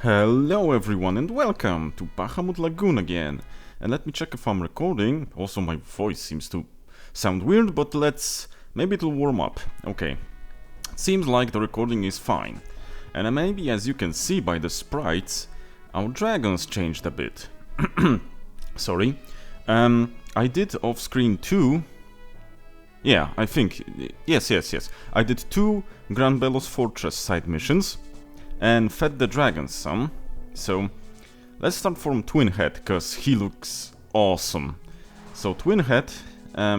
Hello everyone and welcome to Bahamut Lagoon again. And let me check if I'm recording. Also my voice seems to sound weird, but maybe it'll warm up. Okay. Seems like the recording is fine. And maybe as you can see by the sprites, our dragons changed a bit. Sorry. I did off-screen too. Yeah, I think. Yes. I did 2 Grand Belos Fortress side missions and fed the dragons some. So let's start from Twin Head, because he looks awesome. So Twin Head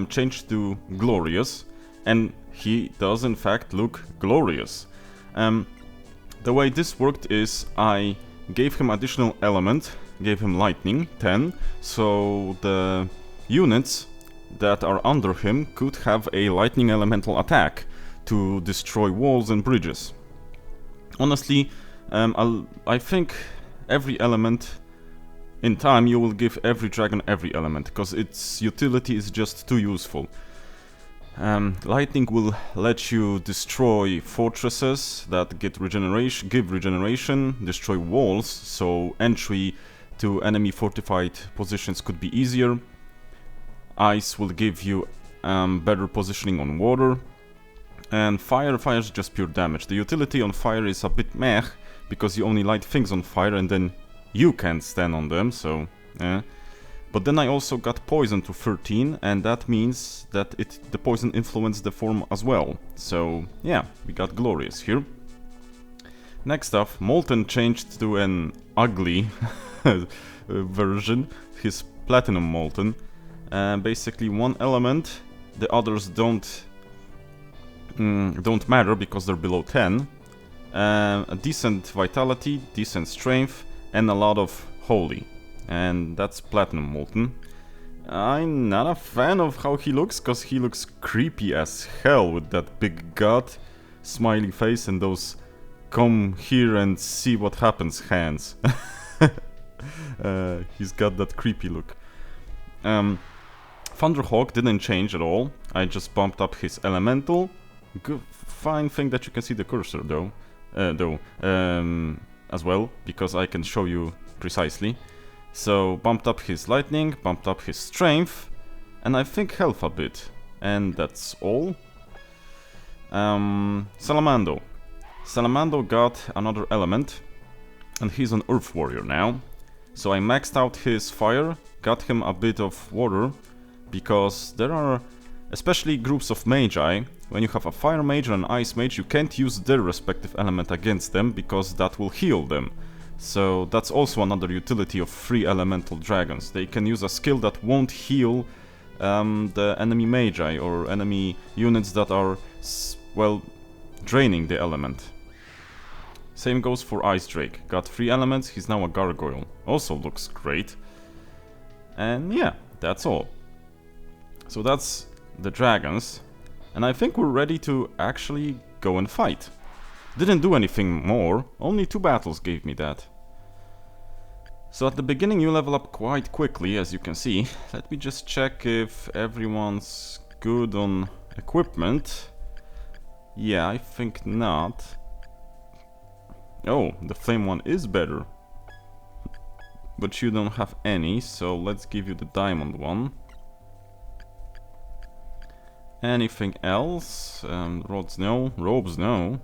changed to Glorious, and he does in fact look glorious. The way this worked is I gave him additional element, gave him lightning, 10, so the units that are under him could have a lightning elemental attack to destroy walls and bridges. Honestly, I think every element, in time you will give every dragon every element, because its utility is just too useful. Lightning will let you destroy fortresses that give regeneration, destroy walls, so entry to enemy fortified positions could be easier. Ice will give you better positioning on water. And fire is just pure damage. The utility on fire is a bit meh, because you only light things on fire and then you can't stand on them, so But then I also got poison to 13, and that means that the poison influenced the form as well. So yeah, we got glorious here. Next up, Molten changed to an ugly version, his Platinum Molten. Basically one element, the others don't matter because they're below 10. A decent vitality, decent strength, and a lot of holy. And that's Platinum Molten. I'm not a fan of how he looks, because he looks creepy as hell with that big god, smiley face, and those come here and see what happens hands. He's got that creepy look. Thunderhawk didn't change at all. I just bumped up his elemental. Good, fine thing that you can see the cursor though, as well, because I can show you precisely. So bumped up his lightning, bumped up his strength, and I think health a bit, and that's all. Salamando got another element, and he's an Earth Warrior now. So I maxed out his fire, got him a bit of water, because there are, especially groups of magi, when you have a fire mage and an ice mage, you can't use their respective element against them, because that will heal them. So that's also another utility of 3 elemental dragons. They can use a skill that won't heal the enemy magi or enemy units that are, well, draining the element. Same goes for Ice Drake. Got 3 elements, he's now a gargoyle. Also looks great. And yeah, that's all. So that's the dragons. And I think we're ready to actually go and fight. Didn't do anything more, only 2 battles gave me that. So at the beginning you level up quite quickly, as you can see. Let me just check if everyone's good on equipment. Yeah, I think not. Oh, the flame one is better. But you don't have any, so let's give you the diamond one. Anything else? Rods no, robes no.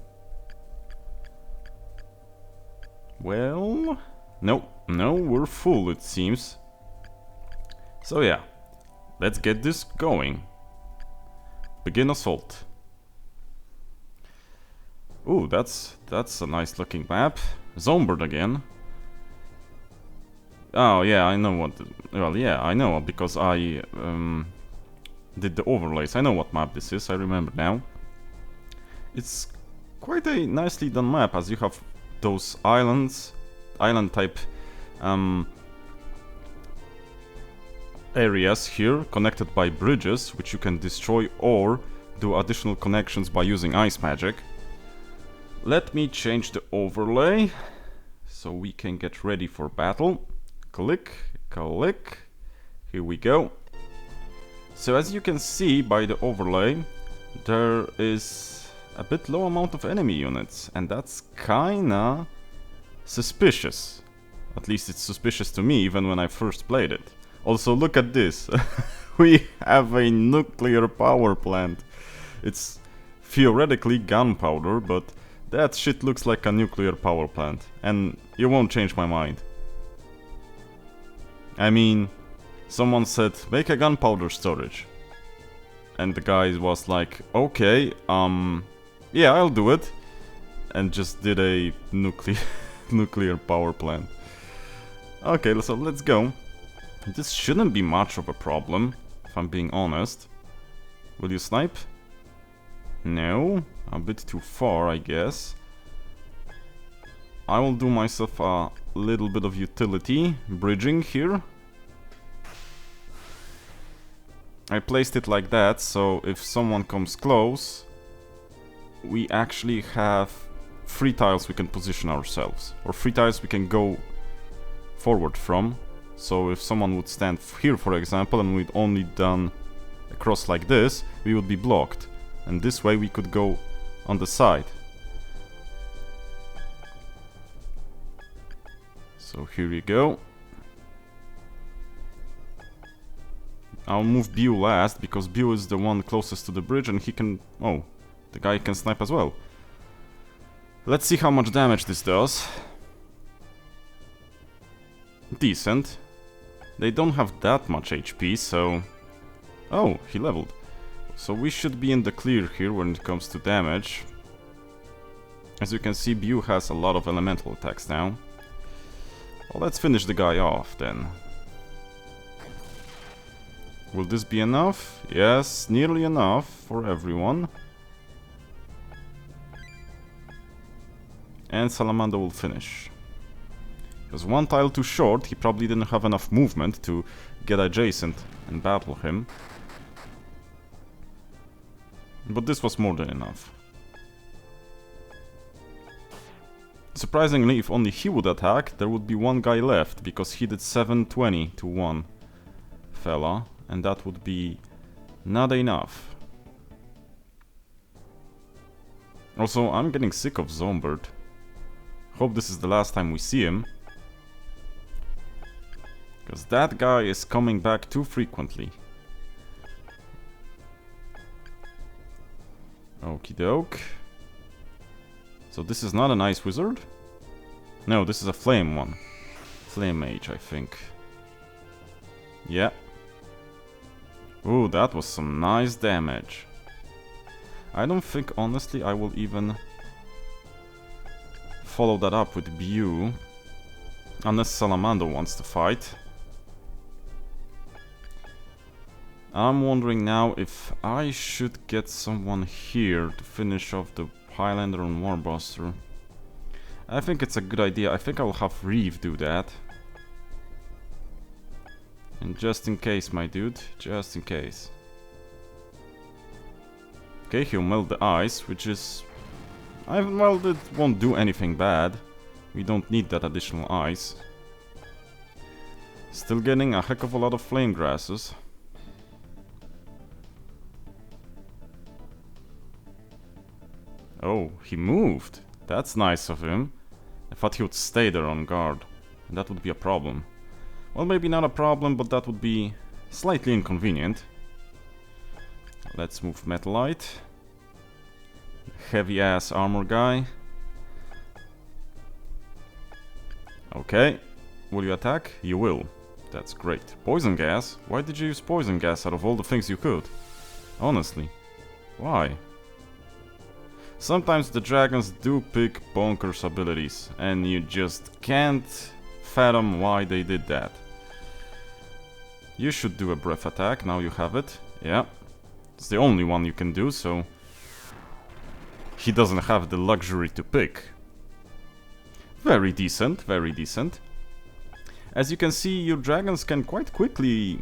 Well, no, we're full it seems. So yeah, let's get this going. Begin assault. Ooh, that's a nice looking map. Zombird again. Oh yeah, I know what. Well, yeah, I know because I did the overlays. I know what map this is. I remember now. It's quite a nicely done map, as you have those island type areas here connected by bridges, which you can destroy or do additional connections by using ice magic. Let me change the overlay so we can get ready for battle. Click. Here we go. So as you can see by the overlay, there is a bit low amount of enemy units, and that's kinda suspicious. At least it's suspicious to me even when I first played it. Also, look at this. We have a nuclear power plant. It's theoretically gunpowder, but that shit looks like a nuclear power plant. And you won't change my mind. I mean, someone said, make a gunpowder storage. And the guy was like, okay, yeah, I'll do it. And just did a nuclear power plant. Okay, so let's go. This shouldn't be much of a problem, if I'm being honest. Will you snipe? No, a bit too far, I guess. I will do myself a little bit of utility bridging here. I placed it like that, so if someone comes close, we actually have 3 tiles we can position ourselves, or 3 tiles we can go forward from. So if someone would stand here, for example, and we'd only done a cross like this, we would be blocked. And this way we could go on the side. So here you go. I'll move Bew last, because Bew is the one closest to the bridge and he can... Oh, the guy can snipe as well. Let's see how much damage this does. Decent. They don't have that much HP, so... Oh, he leveled. So we should be in the clear here when it comes to damage. As you can see, Bew has a lot of elemental attacks now. Well, let's finish the guy off then. Will this be enough? Yes, nearly enough for everyone. And Salamander will finish. Because 1 tile too short, he probably didn't have enough movement to get adjacent and battle him. But this was more than enough. Surprisingly, if only he would attack, there would be 1 guy left, because he did 720 to 1 fella, and that would be not enough. Also, I'm getting sick of Zombird. Hope this is the last time we see him. Because that guy is coming back too frequently. Okie doke. So this is not an ice wizard? No, this is a flame one. Flame mage, I think. Yeah. Ooh, that was some nice damage. I don't think, honestly, I will even follow that up with Bew. Unless Salamander wants to fight. I'm wondering now if I should get someone here to finish off the Highlander and Warbuster. I think it's a good idea. I think I'll have Reeve do that. And just in case, my dude. Just in case. Okay, he'll melt the ice, which is... well, it won't do anything bad. We don't need that additional ice. Still getting a heck of a lot of flame grasses. Oh, he moved. That's nice of him. I thought he would stay there on guard. And that would be a problem. Well, maybe not a problem, but that would be slightly inconvenient. Let's move Metalite. Heavy ass armor guy. Okay. Will you attack? You will. That's great. Poison gas? Why did you use poison gas out of all the things you could? Honestly. Why? Sometimes the dragons do pick bonkers abilities, and you just can't fathom why they did that. You should do a breath attack, now you have it. Yeah. It's the only one you can do, so... he doesn't have the luxury to pick. Very decent, very decent. As you can see, your dragons can quite quickly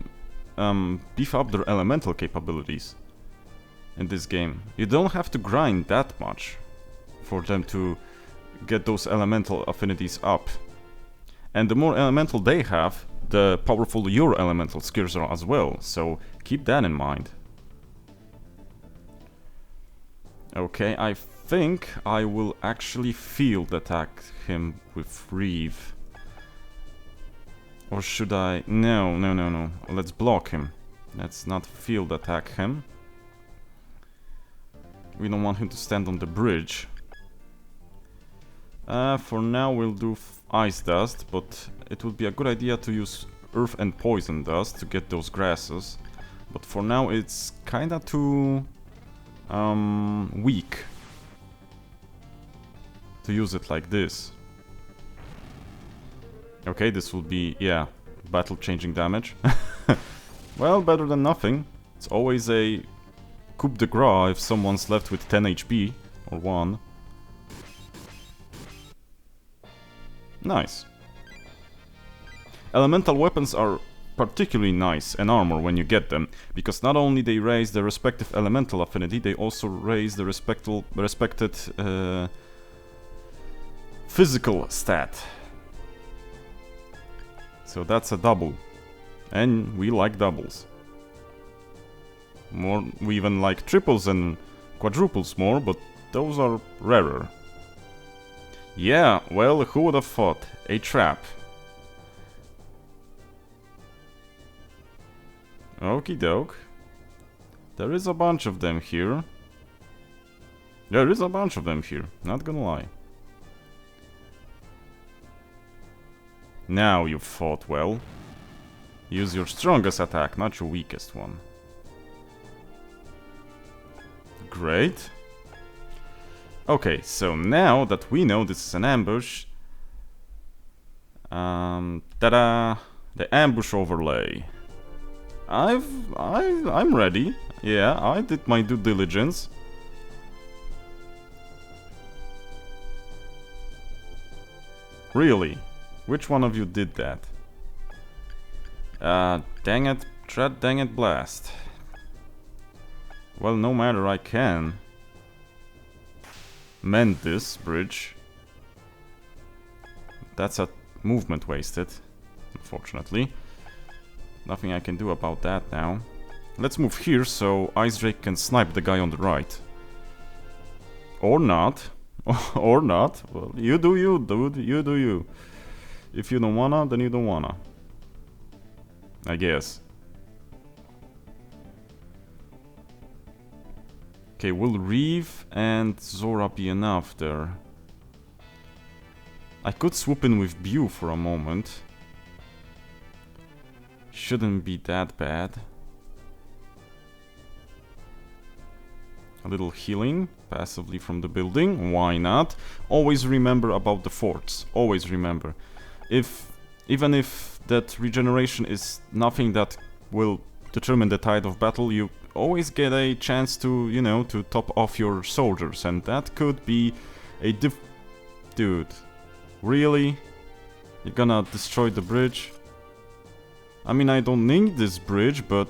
beef up their elemental capabilities in this game. You don't have to grind that much for them to get those elemental affinities up. And the more elemental they have, the powerful your elemental skills are as well, so keep that in mind. Okay, I think I will actually field attack him with Reeve. Or should I? No, no, no, no. Let's block him. Let's not field attack him. We don't want him to stand on the bridge. For now we'll do Ice Dust, but it would be a good idea to use Earth and Poison Dust to get those grasses. But for now it's kinda too weak to use it like this. Okay, this will be, yeah, battle changing damage. Well, better than nothing. It's always a coup de grace if someone's left with 10 HP or 1. Nice. Elemental weapons are particularly nice, and armor when you get them, because not only they raise their respective elemental affinity, they also raise the respected physical stat. So that's a double, and we like doubles. More, we even like triples and quadruples more, but those are rarer. Yeah, well, who would have thought? A trap. Okie doke. There is a bunch of them here. There is a bunch of them here, not gonna lie. Now you've fought well. Use your strongest attack, not your weakest one. Great. Okay, so now that we know this is an ambush... ta-da! The ambush overlay. I'm ready. Yeah, I did my due diligence. Really? Which one of you did that? Dang it, Dread dang it blast. Well, no matter, I can mend this bridge. That's a movement wasted, unfortunately. Nothing I can do about that now. Let's move here so Ice Drake can snipe the guy on the right. Or not. Or not. Well, you do you, dude. You do you. If you don't wanna, then you don't wanna. I guess. Okay, will Reeve and Zora be enough there? I could swoop in with Bew for a moment. Shouldn't be that bad. A little healing passively from the building, why not? Always remember about the forts, always remember. Even if that regeneration is nothing that will determine the tide of battle, you always get a chance to, you know, to top off your soldiers, and that could be a Dude, really? You're gonna destroy the bridge? I mean, I don't need this bridge, but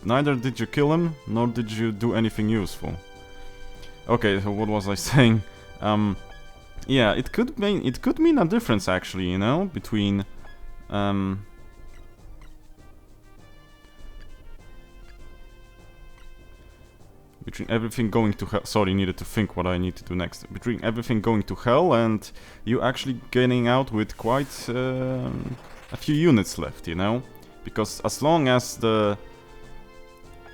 neither did you kill him, nor did you do anything useful. Okay, so what was I saying? Yeah, it could mean a difference actually, you know, between between everything going to hell. Sorry, needed to think what I need to do next. Between everything going to hell and you actually getting out with quite a few units left, you know? Because as long as the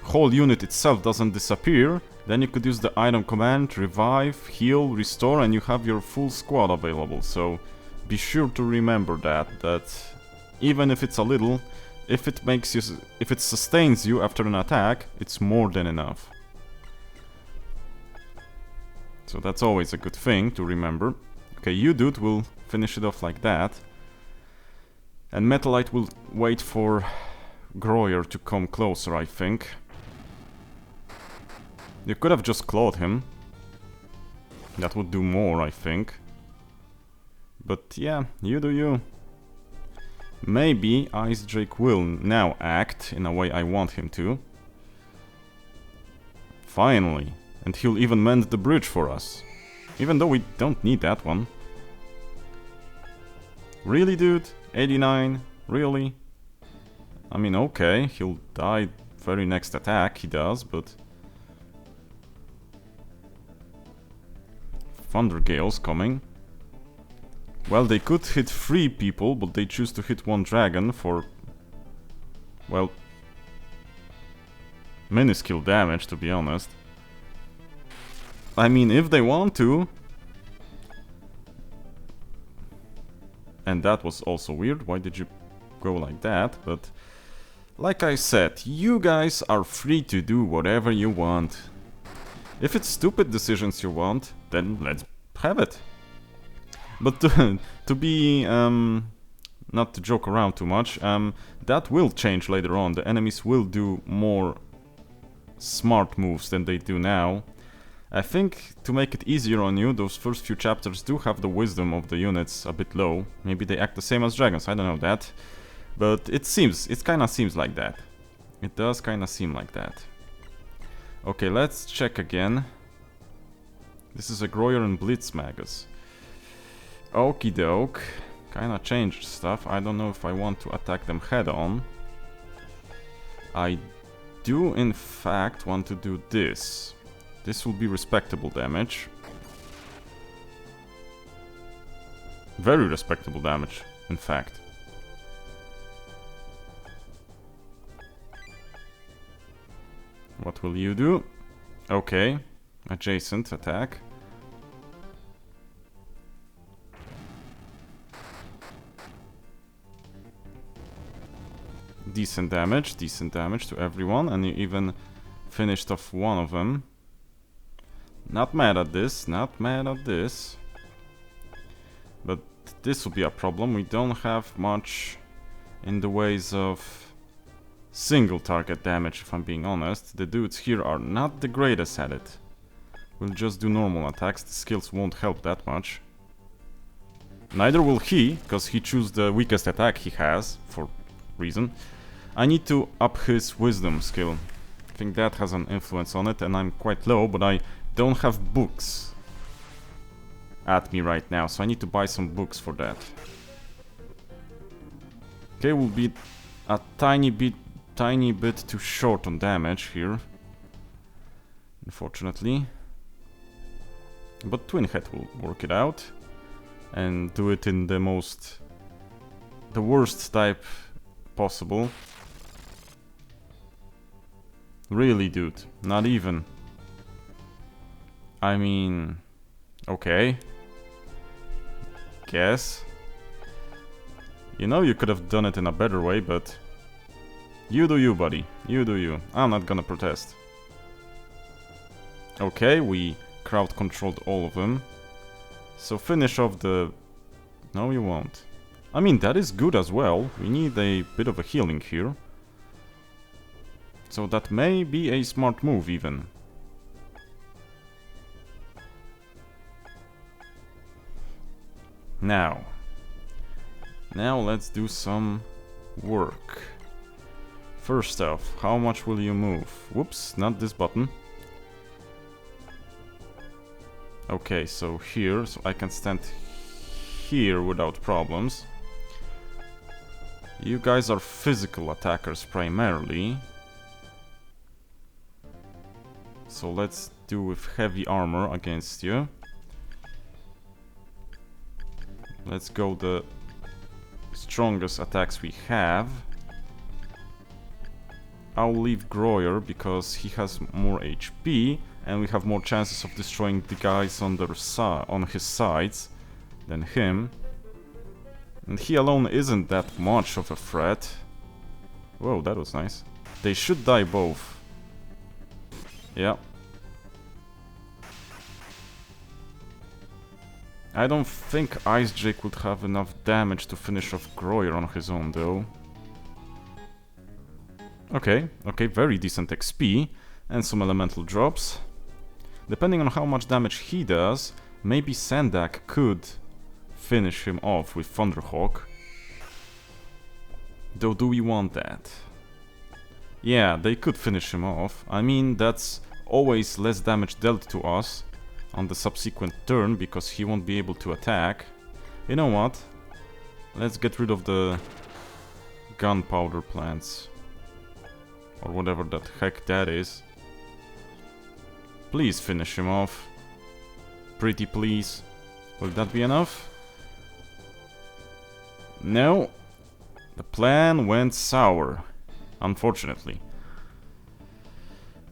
whole unit itself doesn't disappear, then you could use the item command, revive, heal, restore, and you have your full squad available. So be sure to remember that even if it's a little, if it sustains you after an attack, it's more than enough. So that's always a good thing to remember. Okay, you dude will finish it off like that. And Metalite will wait for Groyer to come closer, I think. You could have just clawed him. That would do more, I think. But yeah, you do you. Maybe Ice Drake will now act in a way I want him to. Finally. And he'll even mend the bridge for us. Even though we don't need that one. Really, dude? 89? Really? I mean, okay, he'll die very next attack, he does, but... Thunder Gales coming. Well, they could hit 3 people, but they choose to hit 1 dragon for, well, minuscule damage, to be honest. I mean, if they want to. And that was also weird. Why did you go like that? But like I said, you guys are free to do whatever you want. If it's stupid decisions you want, then let's have it. But to be, not to joke around too much, that will change later on. The enemies will do more smart moves than they do now. I think to make it easier on you, those first few chapters do have the wisdom of the units a bit low. Maybe they act the same as dragons, I don't know that. But it kinda seems like that. It does kinda seem like that. Okay, let's check again. This is a Groyer and Blitzmagus. Okie doke. Kinda changed stuff. I don't know if I want to attack them head on. I do in fact want to do this. This will be respectable damage. Very respectable damage, in fact. What will you do? Okay, adjacent attack. Decent damage to everyone, and you even finished off one of them. Not mad at this, not mad at this. But this will be a problem. We don't have much in the ways of single target damage, if I'm being honest. The dudes here are not the greatest at it. We'll just do normal attacks. The skills won't help that much. Neither will he, because he chose the weakest attack he has, for reason. I need to up his wisdom skill. I think that has an influence on it, and I'm quite low, but I don't have books at me right now, so I need to buy some books for that. Okay, we'll be a tiny bit too short on damage here, unfortunately. But Twin Head will work it out and do it in the worst type possible. Really, dude, not even. I mean, okay. Guess. You know, you could have done it in a better way, but you do you, buddy. You do you. I'm not gonna protest. Okay, we crowd controlled all of them. So finish off the... No, you won't. I mean, that is good as well. We need a bit of a healing here. So that may be a smart move, even. Now let's do some work. First off, how much will you move? Whoops, not this button. Okay, so here, so I can stand here without problems. You guys are physical attackers primarily. So let's do with heavy armor against you. Let's go the strongest attacks we have. I'll leave Groyer because he has more HP and we have more chances of destroying the guys on his sides than him. And he alone isn't that much of a threat. Whoa, that was nice. They should die both. Yeah. I don't think Ice Drake would have enough damage to finish off Groyer on his own, though. Okay, very decent XP and some elemental drops. Depending on how much damage he does, maybe Sandak could finish him off with Thunderhawk. Though, do we want that? Yeah, they could finish him off. I mean, that's always less damage dealt to us on the subsequent turn, because he won't be able to attack. You know what? Let's get rid of the gunpowder plants. Or whatever the heck that is. Please finish him off. Pretty please. Will that be enough? No. The plan went sour. Unfortunately.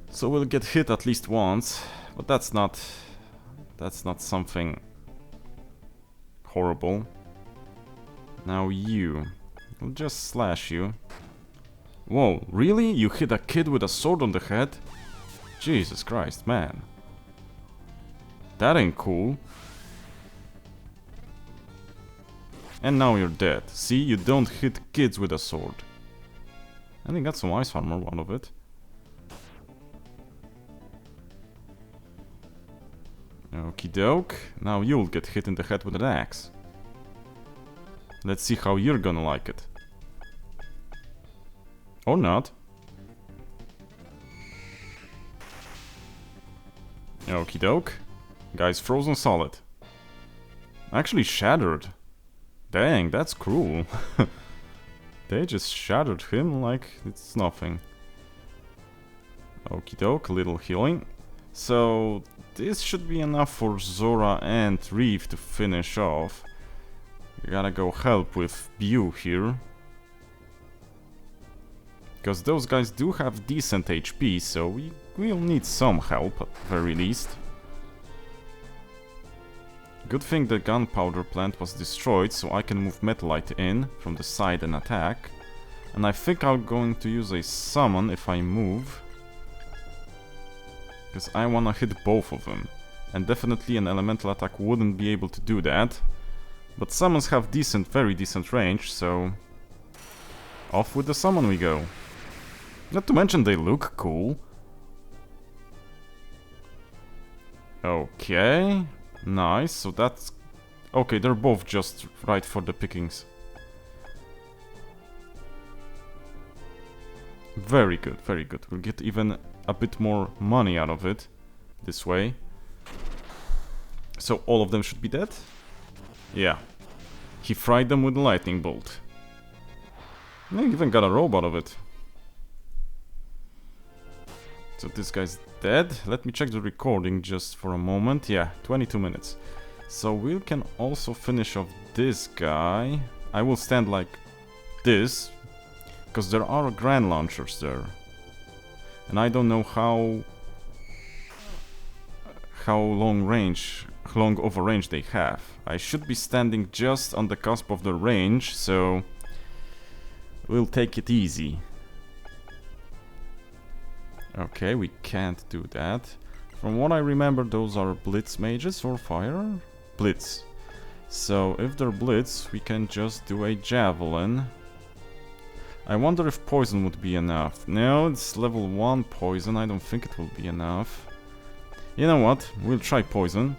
So we'll get hit at least once. But that's not something horrible. Now you. I'll just slash you. Whoa, really? You hit a kid with a sword on the head? Jesus Christ, man. That ain't cool. And now you're dead. See, you don't hit kids with a sword. And you got some ice armor out of it. Okie doke. Now you'll get hit in the head with an axe. Let's see how you're gonna like it. Or not. Okie doke. Guy's frozen solid. Actually shattered. Dang, that's cruel. They just shattered him like it's nothing. Okie doke, a little healing. So this should be enough for Zora and Reeve to finish off. We gotta go help with Bew here. Because those guys do have decent HP, so we'll need some help at the very least. Good thing the gunpowder plant was destroyed, so I can move Metalite in from the side and attack. And I think I'm going to use a summon if I move. Because I wanna hit both of them. And definitely an elemental attack wouldn't be able to do that. But summons have decent, very decent range, so... off with the summon we go. Not to mention they look cool. Okay, nice, so that's... okay, they're both just right for the pickings. Very good, very good. We'll get even a bit more money out of it this way. So all of them should be dead? Yeah. He fried them with a lightning bolt. And I even got a robe out of it. So this guy's dead. Let me check the recording just for a moment. Yeah, 22 minutes. So we can also finish off this guy. I will stand like this, because there are grand launchers there. And I don't know how long of a range they have. I should be standing just on the cusp of the range, so we'll take it easy. Okay, we can't do that. From what I remember, those are blitz mages or fire? Blitz. So if they're blitz, we can just do a javelin. I wonder if poison would be enough. No, it's level 1 poison. I don't think it will be enough. You know what? We'll try poison.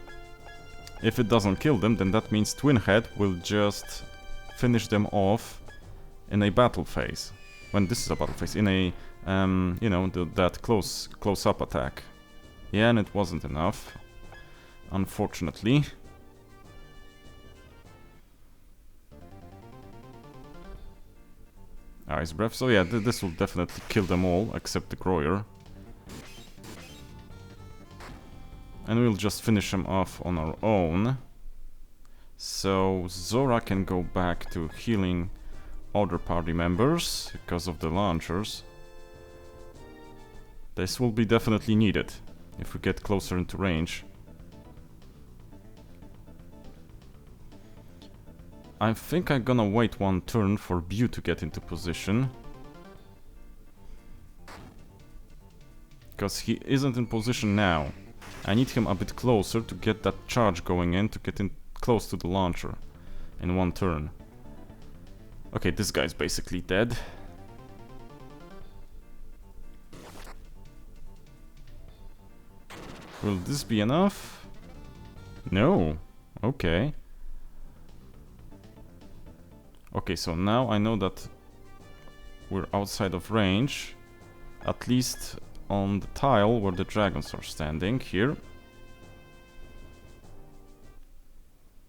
If it doesn't kill them, then that means Twin Head will just finish them off in a battle phase. When this is a battle phase, in a, you know, that close-up attack. Yeah, and it wasn't enough, unfortunately. Ice Breath, so yeah, this will definitely kill them all, except the Groyer. And we'll just finish them off on our own. So Zora can go back to healing other party members because of the launchers. This will be definitely needed if we get closer into range. I think I'm gonna wait one turn for Bew to get into position. Because he isn't in position now. I need him a bit closer to get that charge going in, to get in close to the launcher in one turn. Okay, this guy's basically dead. Will this be enough? No. Okay. Okay, so now I know that we're outside of range. At least on the tile where the dragons are standing here.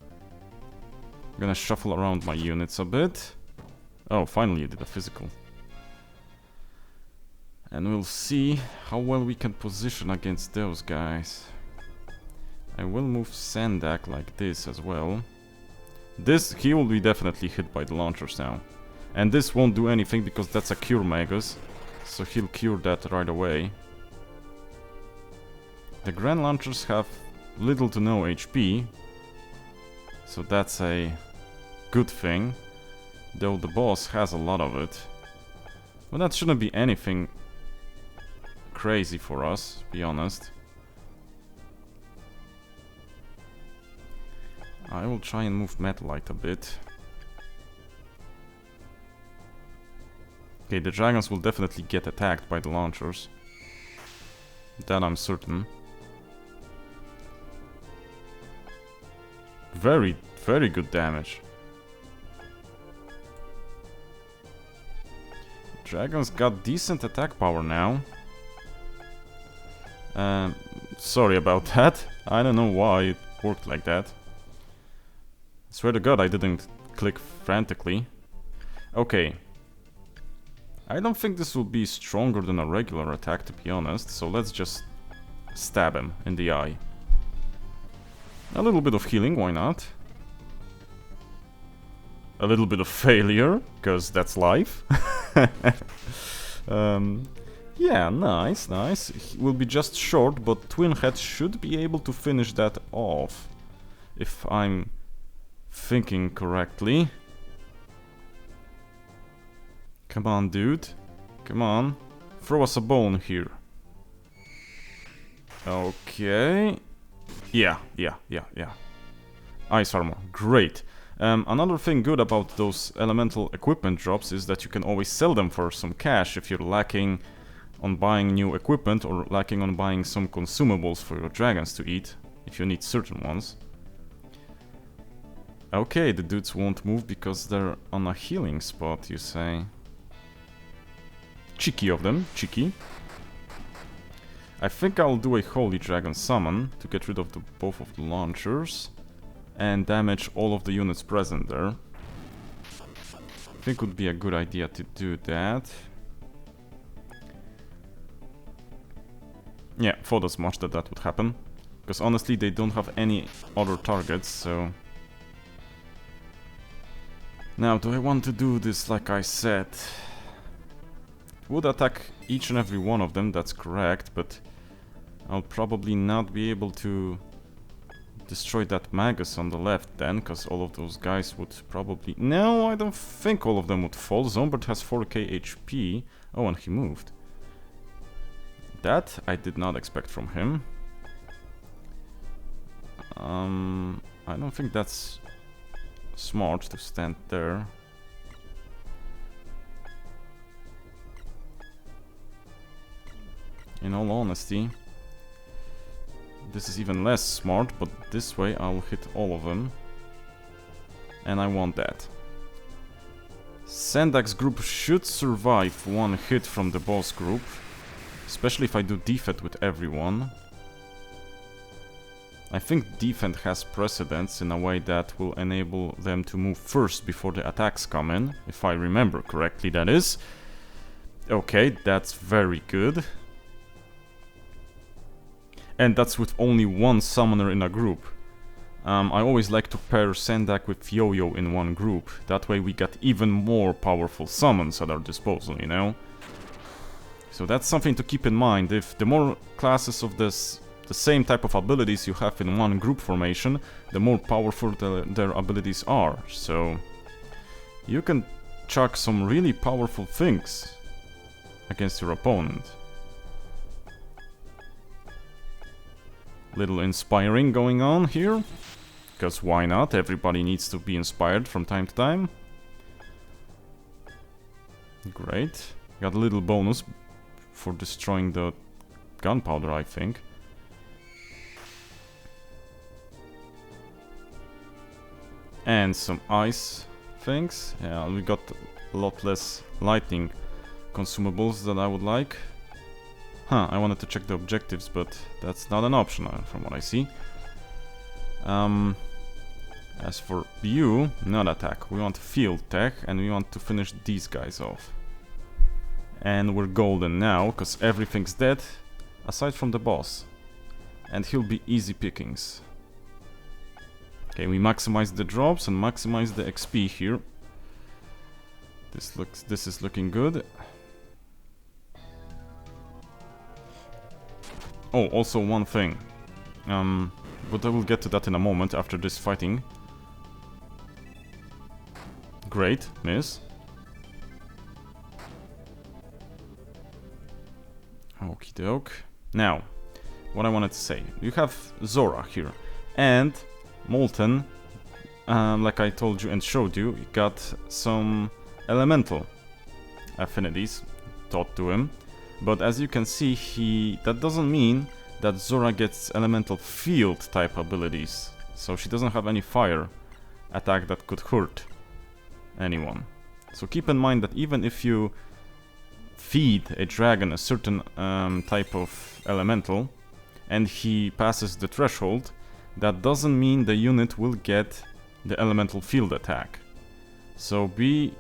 I'm gonna shuffle around my units a bit. Oh, finally you did a physical. And we'll see how well we can position against those guys. I will move Sandak like this as well. This, he will be definitely hit by the launchers now. And this won't do anything because that's a cure Magus. So he'll cure that right away. The Grand Launchers have little to no HP. So that's a good thing. Though the boss has a lot of it. But that shouldn't be anything crazy for us, to be honest. I will try and move Metalite a bit. Okay, the dragons will definitely get attacked by the launchers. That I'm certain. Very, very good damage. Dragons got decent attack power now. Sorry about that. I don't know why it worked like that. Swear to God I didn't click frantically. Okay. I don't think this will be stronger than a regular attack, to be honest, so let's just stab him in the eye. A little bit of healing, why not? A little bit of failure, because that's life. Yeah, nice, nice. He will be just short, but Twin Head should be able to finish that off. If I'm thinking correctly. Come on, dude. Come on. Throw us a bone here. Okay. Yeah. Ice armor. Great. Another thing good about those elemental equipment drops is that you can always sell them for some cash if you're lacking on buying new equipment or lacking on buying some consumables for your dragons to eat, if you need certain ones. Okay, the dudes won't move because they're on a healing spot, you say. Cheeky of them, cheeky. I think I'll do a Holy Dragon summon to get rid of both of the launchers and damage all of the units present there. I think it would be a good idea to do that. Yeah, thought as much that would happen. Because honestly, they don't have any other targets, so... Now, do I want to do this like I said? Would attack each and every one of them, that's correct, but I'll probably not be able to destroy that Magus on the left then, because all of those guys would probably... No, I don't think all of them would fall. Zombert has 4k HP. Oh, and he moved. That I did not expect from him. I don't think that's smart to stand there. In all honesty, this is even less smart, but this way I'll hit all of them. And I want that. Sandak's group should survive one hit from the boss group. Especially if I do defend with everyone. I think defend has precedence in a way that will enable them to move first before the attacks come in. If I remember correctly, that is. Okay, that's very good. And that's with only one summoner in a group. I always like to pair Sandak with Yo-Yo in one group. That way we get even more powerful summons at our disposal, you know? So that's something to keep in mind. If the more classes of the same type of abilities you have in one group formation, the more powerful their abilities are. So you can chuck some really powerful things against your opponent. Little inspiring going on here, because why not? Everybody needs to be inspired from time to time. Great. Got a little bonus for destroying the gunpowder, I think. And some ice things. Yeah, we got a lot less lightning consumables than I would like. Huh, I wanted to check the objectives, but that's not an option from what I see. As for you, not attack. We want field tech, and we want to finish these guys off. And we're golden now, because everything's dead, aside from the boss. And he'll be easy pickings. Okay, we maximize the drops and maximize the XP here. This is looking good. Oh, also one thing. But I will get to that in a moment after this fighting. Great, miss. Okie doke. Now, what I wanted to say. You have Zora here. And Molten, like I told you and showed you, got some elemental affinities taught to him. But as you can see, that doesn't mean that Zora gets elemental field type abilities. So she doesn't have any fire attack that could hurt anyone. So keep in mind that even if you feed a dragon a certain type of elemental and he passes the threshold, that doesn't mean the unit will get the elemental field attack. So be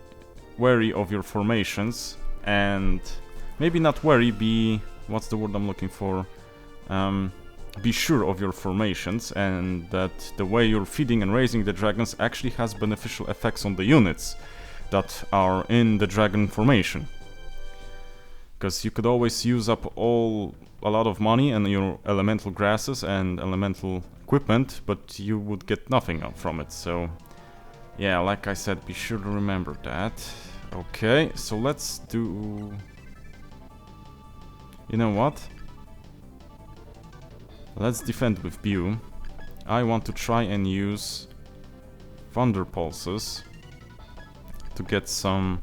wary of your formations, and maybe not wary, be... what's the word I'm looking for? Be sure of your formations, and that the way you're feeding and raising the dragons actually has beneficial effects on the units that are in the dragon formation. Because you could always use up a lot of money and your elemental grasses and elemental equipment, but you would get nothing up from it. So yeah, like I said, be sure to remember that. Okay, so let's do... You know what? Let's defend with Bew. I want to try and use Thunder Pulses to get some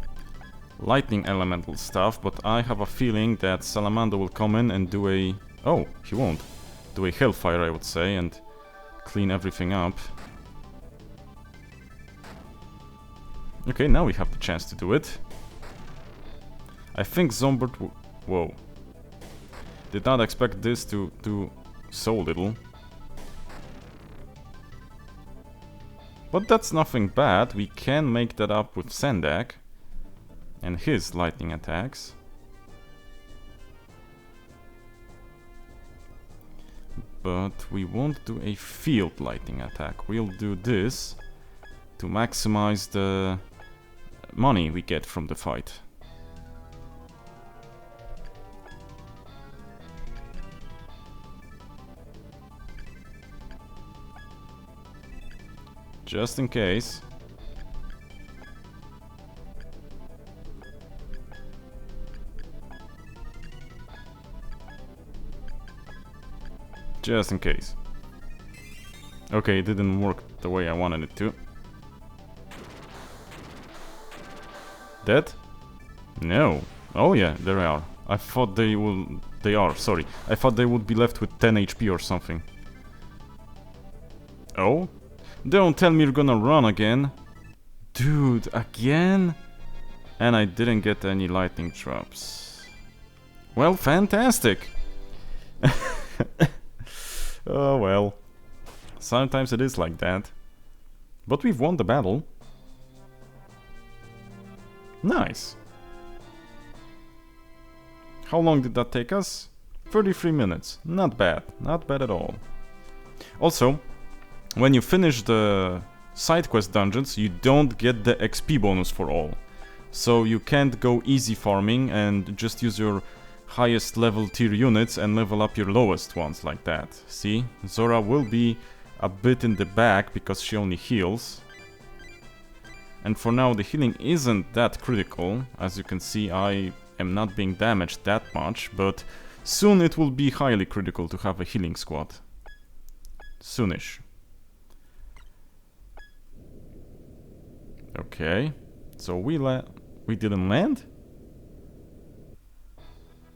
lightning elemental stuff, but I have a feeling that Salamander will come in and do a... Oh, he won't. Do a Hellfire, I would say, and clean everything up. Okay, now we have the chance to do it. I think Zombert... Whoa. Did not expect this to do so little. But that's nothing bad. We can make that up with Sandak and his lightning attacks. But we won't do a field lightning attack. We'll do this to maximize the money we get from the fight. Just in case. Just in case. Okay, it didn't work the way I wanted it to. Dead? No. Oh yeah, there they are. I thought they will... They are, sorry. I thought they would be left with 10 HP or something. Oh? Don't tell me you're gonna run again. Dude, again? And I didn't get any lightning drops. Well, fantastic! Oh well. Sometimes it is like that. But we've won the battle. Nice. How long did that take us? 33 minutes. Not bad. Not bad at all. Also, when you finish the side quest dungeons, you don't get the XP bonus for all. So you can't go easy farming and just use your highest level tier units and level up your lowest ones like that. See? Zora will be a bit in the back because she only heals. And for now the healing isn't that critical. As you can see, I am not being damaged that much, but soon it will be highly critical to have a healing squad. Soonish. Okay, so we didn't land?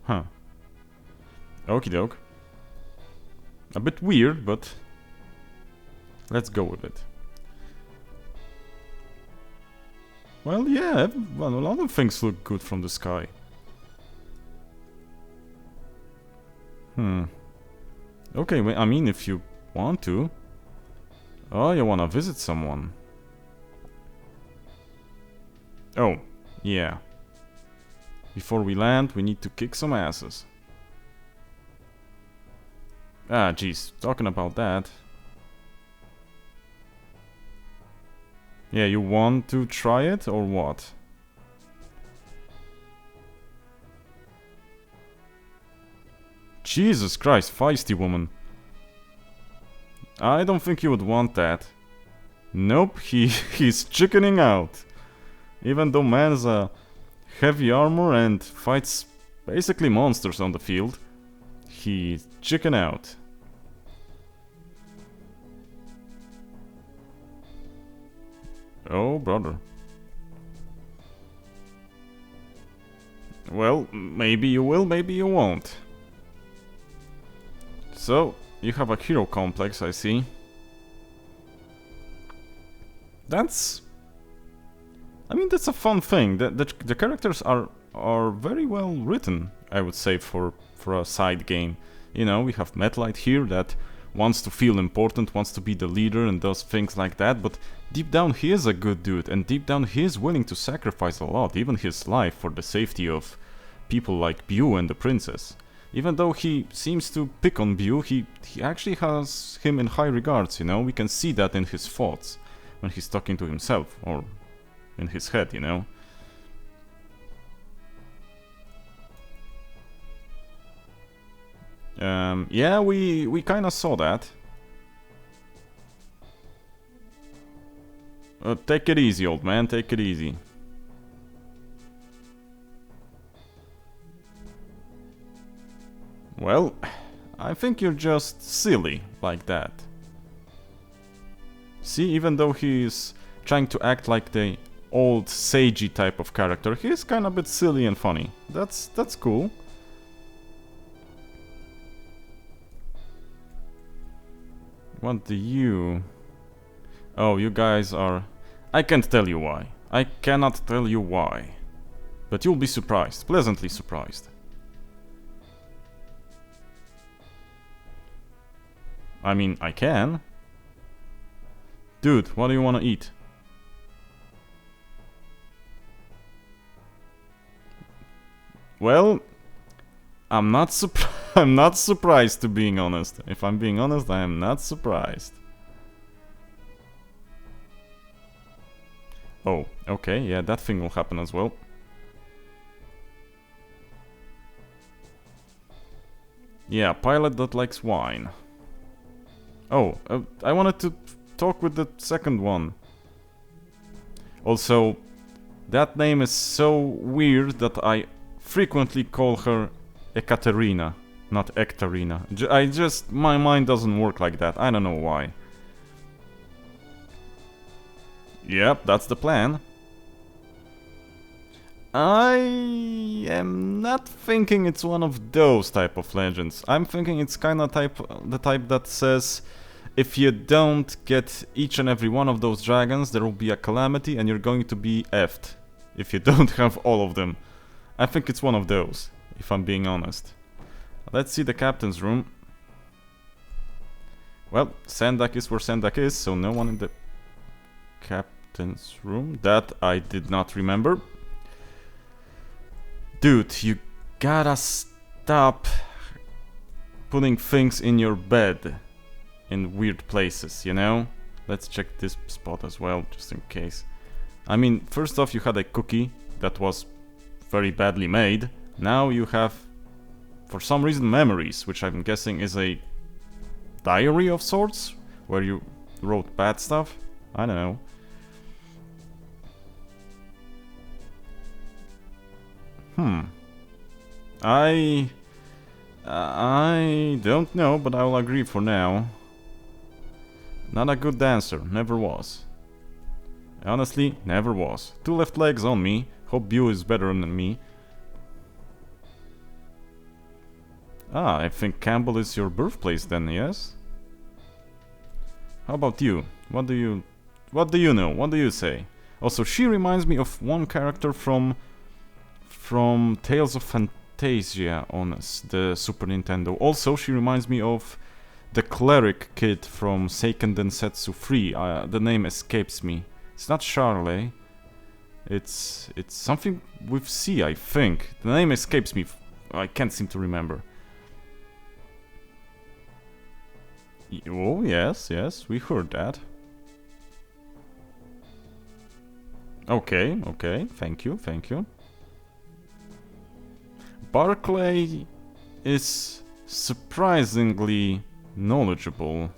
Huh. Okie doke. A bit weird, but let's go with it. Well, yeah, well, a lot of things look good from the sky. Okay, I mean, if you want to. Oh, you wanna visit someone. Oh, yeah. Before we land, we need to kick some asses. Ah, jeez, talking about that. Yeah, you want to try it or what? Jesus Christ, feisty woman. I don't think you would want that. Nope, he's chickening out. Even though man has a heavy armor and fights basically monsters on the field, he's chicken out. Oh, brother. Well, maybe you will, maybe you won't. So, you have a hero complex, I see. That's... I mean, that's a fun thing. The characters are very well written, I would say, for a side game. You know, we have Metalite here that wants to feel important, wants to be the leader and does things like that, but deep down he is a good dude, and deep down he is willing to sacrifice a lot, even his life, for the safety of people like Bew and the princess. Even though he seems to pick on Bew, he actually has him in high regards, you know? We can see that in his thoughts, when he's talking to himself, or in his head, you know? Yeah, we kinda saw that. Take it easy, old man, take it easy. Well, I think you're just silly like that. See, even though he's trying to act like the old sagey type of character, he's kinda a bit silly and funny. That's cool. What do you... Oh, you guys are... I can't tell you why. I cannot tell you why. But you'll be surprised, pleasantly surprised. I mean, I can. Dude, what do you want to eat? Well, I'm not surprised, to being honest. If I'm being honest, I am not surprised. Oh, okay, yeah, that thing will happen as well. Yeah, pilot that likes wine. Oh, I wanted to talk with the second one. Also, that name is so weird that I frequently call her Ekaterina, not Ektarina. My mind doesn't work like that, I don't know why. Yep, that's the plan. I am not thinking it's one of those type of legends. I'm thinking it's kinda the type that says, if you don't get each and every one of those dragons, there will be a calamity and you're going to be effed. If you don't have all of them. I think it's one of those, if I'm being honest. Let's see the captain's room. Well, Sandak is where Sandak is, so no one in the captain's room. That I did not remember. Dude, you gotta stop putting things in your bed in weird places, you know? Let's check this spot as well, just in case. I mean, first off, you had a cookie that was very badly made. Now you have, for some reason, memories, which I'm guessing is a diary of sorts, where you wrote bad stuff. I don't know. I don't know, but I'll agree for now. Not a good dancer, never was. Honestly, never was. 2 left legs on me. Hope Bew is better than me. Ah, I think Campbell is your birthplace then, yes? How about you? What do you know? What do you say? Also, she reminds me of one character from Tales of Fantasia on the Super Nintendo. Also, she reminds me of the cleric kid from Seiken Densetsu 3. The name escapes me. It's not Charlie. It's something with C, I think. The name escapes me. I can't seem to remember. Oh, yes, we heard that. Okay, okay, thank you, thank you. Barclay is surprisingly knowledgeable.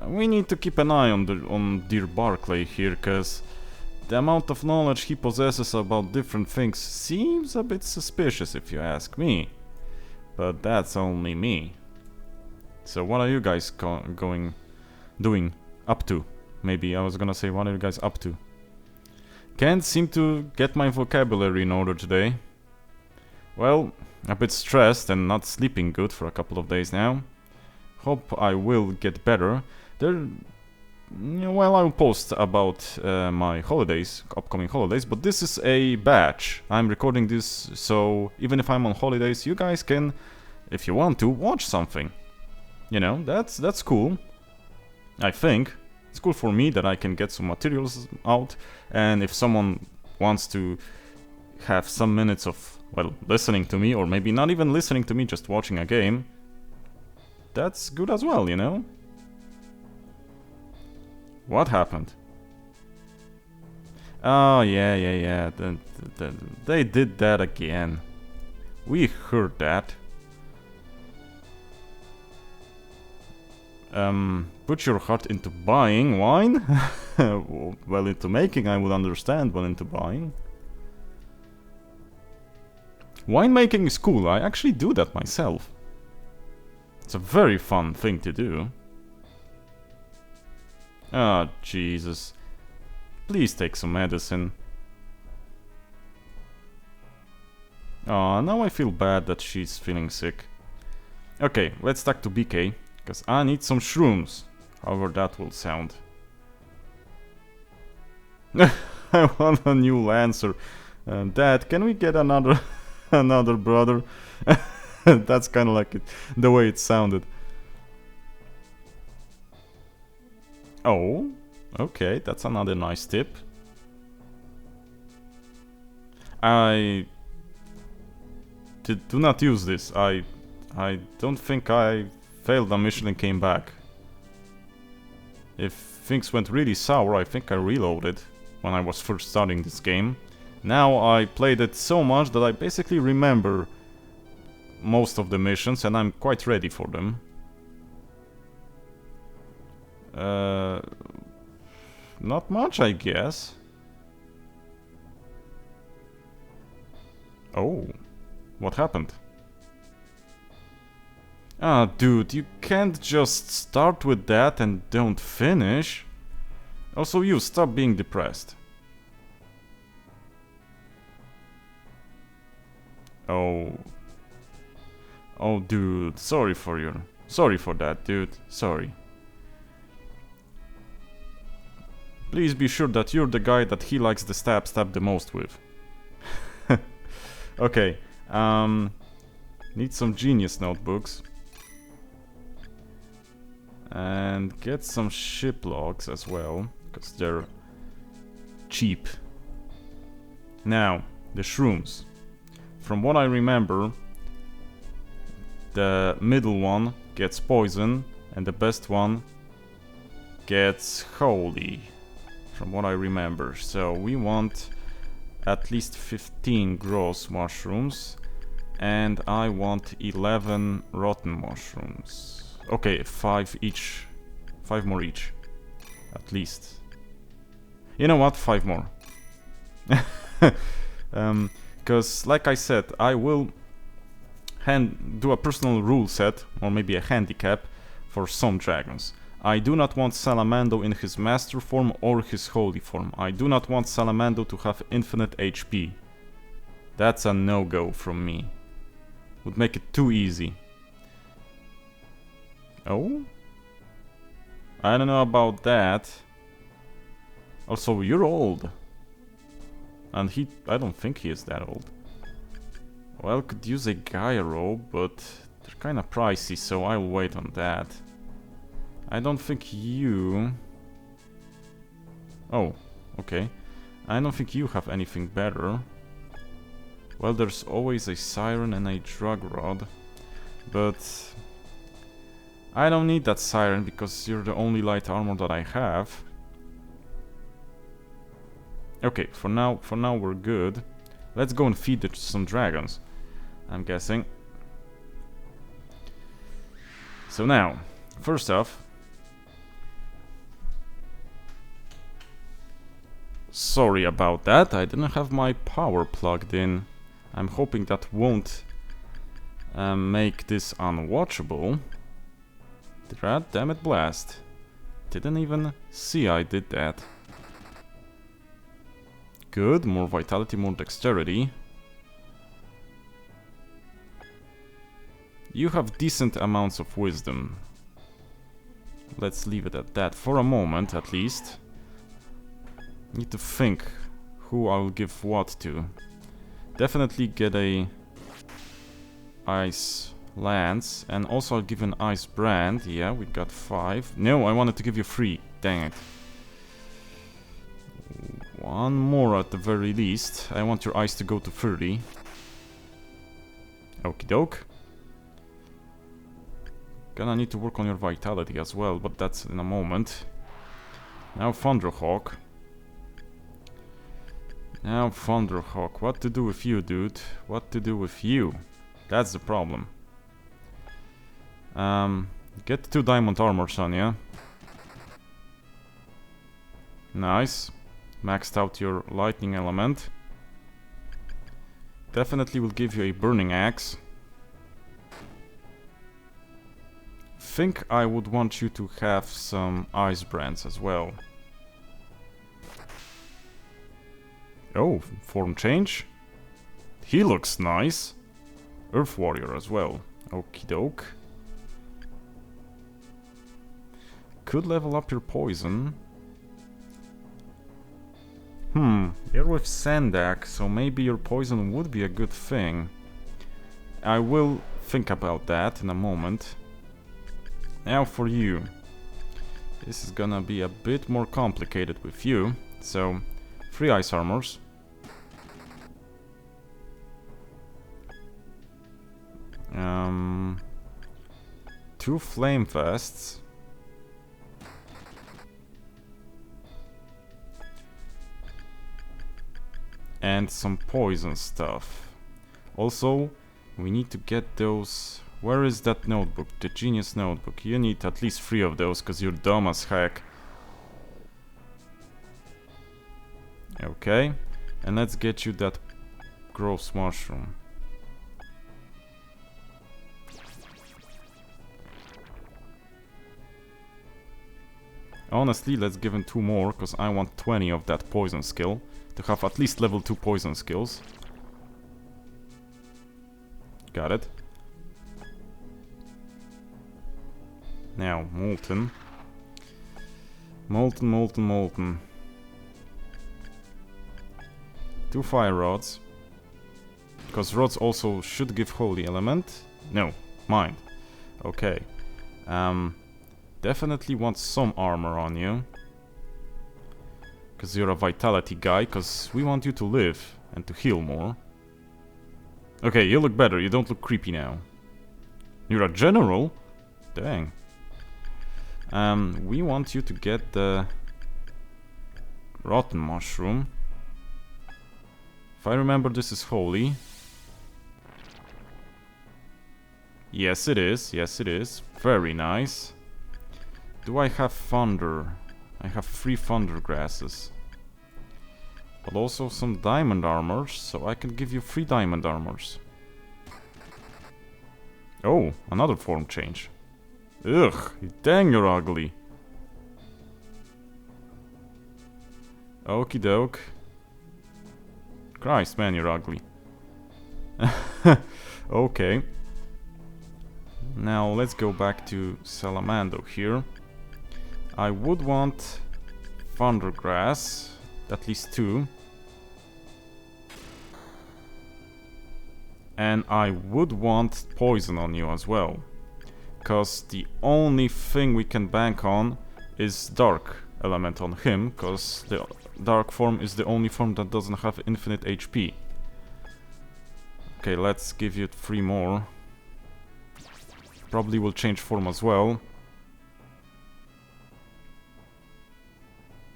We need to keep an eye on dear Barclay here, cause the amount of knowledge he possesses about different things seems a bit suspicious if you ask me. But that's only me. So what are you guys doing up to? Maybe I was gonna say, what are you guys up to? Can't seem to get my vocabulary in order today. Well, a bit stressed and not sleeping good for a couple of days now. Hope I will get better. Well, I'll post about my holidays, upcoming holidays, but this is a batch. I'm recording this, so even if I'm on holidays, you guys can, if you want to, watch something. You know, that's cool. I think it's cool for me that I can get some materials out, and if someone wants to have some minutes of, well, listening to me, or maybe not even listening to me, just watching a game, that's good as well, you know? What happened? Oh, yeah. They did that again. We heard that. Put your heart into buying wine? Well, into making, I would understand, but into buying? Winemaking is cool, I actually do that myself. It's a very fun thing to do. Ah, Jesus. Please take some medicine. Ah, now I feel bad that she's feeling sick. Okay, let's talk to BK, because I need some shrooms. However that will sound. I want a new Lancer. Dad, can we get another brother? That's kind of like it, the way it sounded. Oh, okay, that's another nice tip. Do not use this. I don't think I failed a mission and came back. If things went really sour, I think I reloaded when I was first starting this game. Now I played it so much that I basically remember most of the missions and I'm quite ready for them. Not much, I guess. Oh, what happened? Ah, dude, you can't just start with that and don't finish. Also, you stop being depressed. Oh. Oh, dude, sorry for that, dude. Sorry. Please be sure that you're the guy that he likes the stab the most with. Okay, need some genius notebooks. And get some ship logs as well, because they're cheap. Now, the shrooms. From what I remember, the middle one gets poison, and the best one gets holy. From what I remember. So we want at least 15 gross mushrooms, and I want 11 rotten mushrooms. Okay, 5 each. 5 more each. At least. You know what? 5 more. Because, like I said, I will do a personal rule set, or maybe a handicap, for some dragons. I do not want Salamando in his master form or his holy form. I do not want Salamando to have infinite HP. That's a no-go from me. Would make it too easy. Oh? I don't know about that. Also, you're old. And I don't think he is that old. Well, could use a Gaia robe, but they're kinda pricey, so I'll wait on that. I don't think you... Oh, okay. I don't think you have anything better. Well, there's always a siren and a drug rod. But... I don't need that siren because you're the only light armor that I have. Okay, for now we're good. Let's go and feed some dragons, I'm guessing. So now, first off, sorry about that, I didn't have my power plugged in. I'm hoping that won't make this unwatchable. Damn it, blast. Didn't even see I did that. Good, more vitality, more dexterity. You have decent amounts of wisdom. Let's leave it at that for a moment, at least. Need to think who I'll give what to. Definitely get a ice lance, and also I'll give an ice brand. Yeah, we got 5. No, I wanted to give you 3. Dang it. One more at the very least. I want your ice to go to 30. Okie doke. Gonna need to work on your vitality as well, but that's in a moment. Now Thunderhawk. Now Thunderhawk. What to do with you, dude? What to do with you? That's the problem. Get 2 diamond armors on ya. Nice. Maxed out your lightning element. Definitely will give you a burning axe. Think I would want you to have some ice brands as well. Oh, form change. He looks nice. Earth warrior as well. Okie doke. Could level up your poison. You're with Sandak, so maybe your poison would be a good thing. I will think about that in a moment. Now for you. This is gonna be a bit more complicated with you. So, 3 ice armors. Two flame vests. And some poison stuff. Also, we need to get those... Where is that notebook? The genius notebook. You need at least 3 of those, because you're dumb as heck. Okay. And let's get you that gross mushroom. Honestly, let's give him 2 more, because I want 20 of that poison skill. To have at least level 2 poison skills. Got it. Now, molten. Molten. 2 fire rods. Because rods also should give holy element. No, mind. Okay. Definitely want some armor on you. Because you're a vitality guy, because we want you to live and to heal more. Okay, you look better, you don't look creepy now. You're a general? Dang. We want you to get the rotten mushroom. If I remember, this is holy. Yes, it is. Yes, it is. Very nice. Do I have thunder? I have 3 thunder grasses. But also some diamond armors, so I can give you 3 diamond armors. Oh, another form change. Ugh, dang, you're ugly. Okie doke. Christ, man, you're ugly. Okay. Now let's go back to Salamando here. I would want Thundergrass, at least 2. And I would want poison on you as well. Because the only thing we can bank on is dark element on him, because the dark form is the only form that doesn't have infinite HP. Okay, let's give you 3 more. probably will change form as well.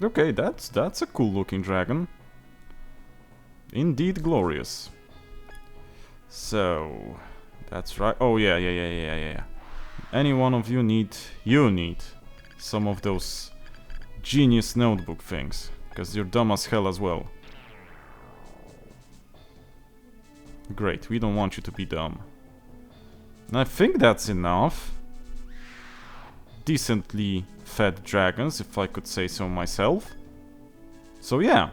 Okay, that's a cool looking dragon. Indeed glorious. So, that's right. Oh yeah. Any one of you need some of those genius notebook things, because you're dumb as hell as well. Great, we don't want you to be dumb. And I think that's enough. Decently fed dragons, if I could say so myself. So yeah,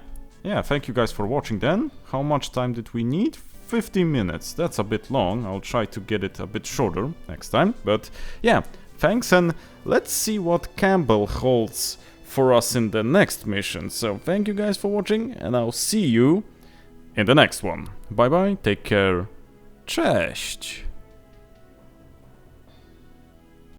thank you guys for watching then. How much time did we need? 15 minutes, that's a bit long. I'll try to get it a bit shorter next time. But yeah, thanks, and let's see what Campbell holds for us in the next mission. So thank you guys for watching, and I'll see you in the next one. Bye bye, take care, cześć!